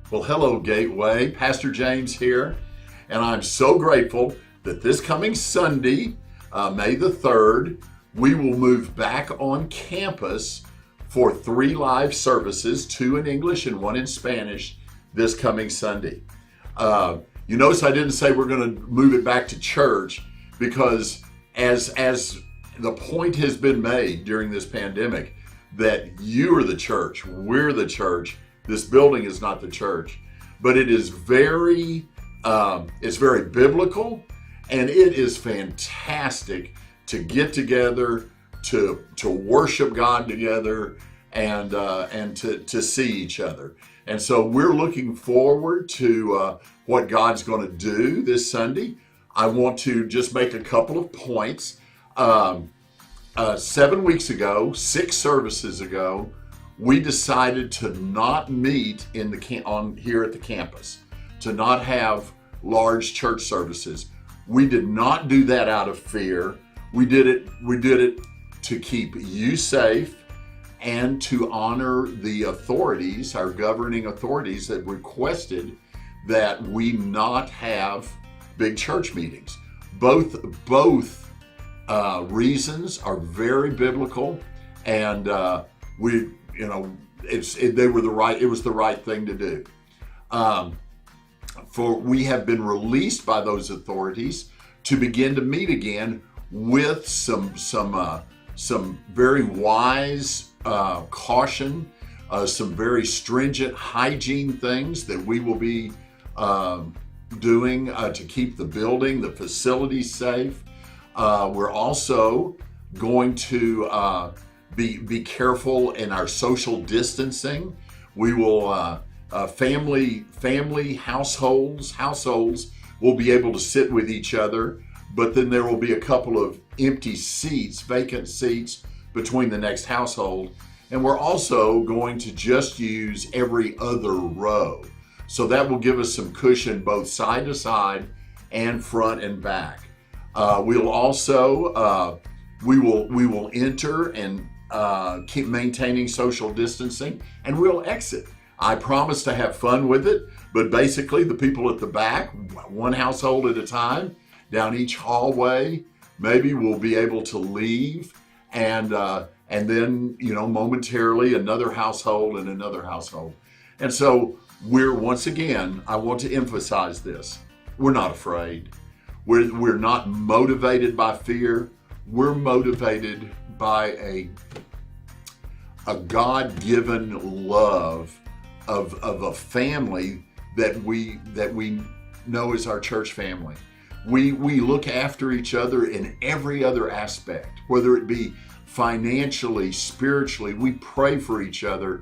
Well, hello, Gateway. Pastor James here, and I'm so grateful that this coming Sunday, May the 3rd, we will move back on campus for 3 live services, 2 in English and 1 in Spanish, this coming Sunday. You notice I didn't say we're going to move it back to church because as the point has been made during this pandemic that you are the church, we're the church. This building is not the church, but it is it's very biblical, and it is fantastic to get together, to worship God together, and to see each other. And so we're looking forward to what God's going to do this Sunday. I want to just make a couple of points. 7 weeks ago, 6 services ago, we decided to not meet here at the campus, to not have large church services. We did not do that out of fear. We did it to keep you safe and to honor the authorities, our governing authorities that requested that we not have big church meetings. Both reasons are very biblical, and it was the right thing to do. For we have been released by those authorities to begin to meet again with some very wise caution, some very stringent hygiene things that we will be doing to keep the building, the facilities safe. We're also going to be careful in our social distancing. We will family households will be able to sit with each other, but then there will be a couple of empty seats, vacant seats between the next household. And we're also going to just use every other row. So that will give us some cushion both side to side and front and back. We'll also, we will enter and keep maintaining social distancing, and we'll exit. I promise to have fun with it, but basically the people at the back, one household at a time, down each hallway, maybe we'll be able to leave, and then, momentarily another household and another household. And so once again, I want to emphasize this. We're not afraid. We're not motivated by fear. We're motivated by a God-given love of a family that we know is our church family. We look after each other in every other aspect, whether it be financially, spiritually. We pray for each other.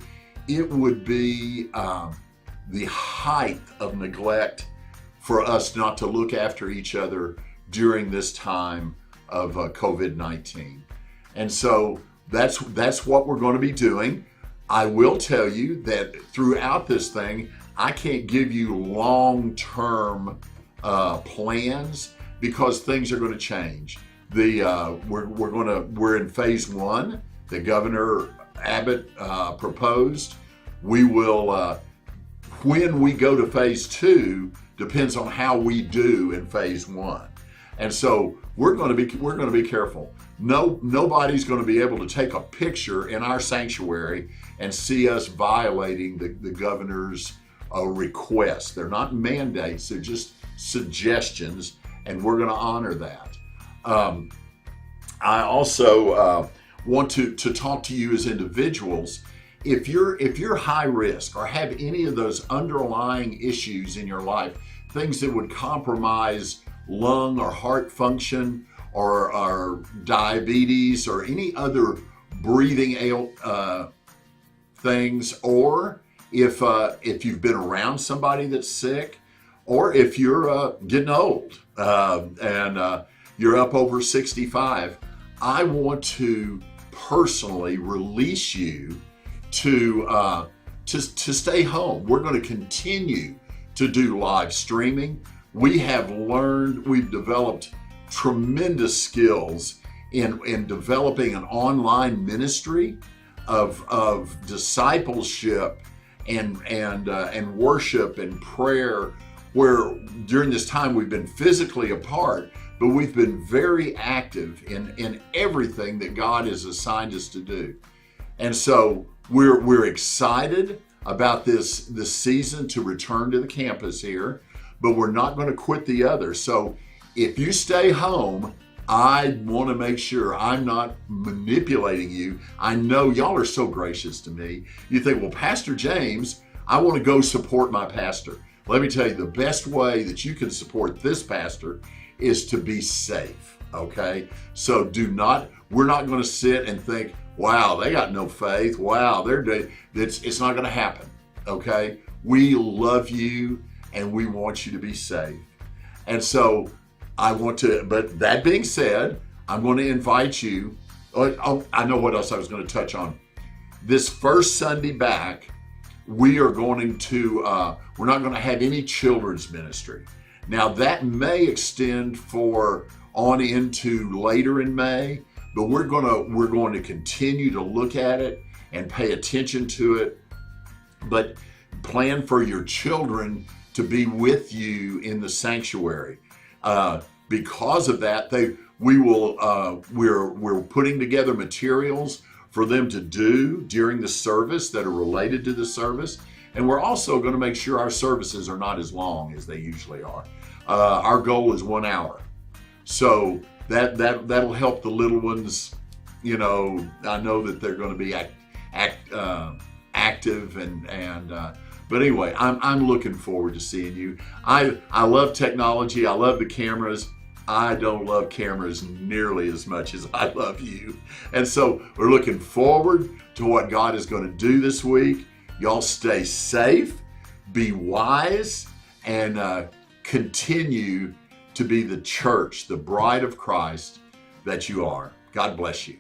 It would be the height of neglect for us not to look after each other during this time of COVID-19. And so that's what we're going to be doing. I will tell you that throughout this thing, I can't give you long-term plans because things are going to change. We're in phase 1 that Governor Abbott proposed. We will when we go to phase 2 depends on how we do in phase 1. And so we're going to be careful. Nobody's going to be able to take a picture in our sanctuary and see us violating the governor's request. They're not mandates, they're just suggestions, and we're going to honor that. I also want to talk to you as individuals. If you're high risk or have any of those underlying issues in your life, things that would compromise lung or heart function, or diabetes, or any other breathing things, or if you've been around somebody that's sick, or if you're getting old and you're up over 65, I want to personally release you to stay home. We're going to continue to do live streaming. We've developed tremendous skills in developing an online ministry of discipleship and worship and prayer, where during this time we've been physically apart, but we've been very active in everything that God has assigned us to do. And so we're excited about this season to return to the campus here, but we're not going to quit the other. So if you stay home, I want to make sure I'm not manipulating you. I know y'all are so gracious to me. You think, well, Pastor James, I want to go support my pastor. Let me tell you, the best way that you can support this pastor is to be safe, okay? So we're not going to sit and think, wow, they got no faith. Wow, it's not going to happen, okay? We love you and we want you to be safe. And so but that being said, I'm going to invite you. I know what else I was going to touch on. This first Sunday back, we're not going to have any children's ministry. Now that may extend on into later in May, but we're going to continue to look at it and pay attention to it. But plan for your children to be with you in the sanctuary. Because of that, we're putting together materials for them to do during the service that are related to the service. And we're also going to make sure our services are not as long as they usually are. Our goal is 1 hour. So that'll help the little ones. I know that they're going to be active but anyway, I'm looking forward to seeing you. I love technology. I love the cameras. I don't love cameras nearly as much as I love you. And so we're looking forward to what God is going to do this week. Y'all stay safe, be wise, and continue to be the church, the bride of Christ that you are. God bless you.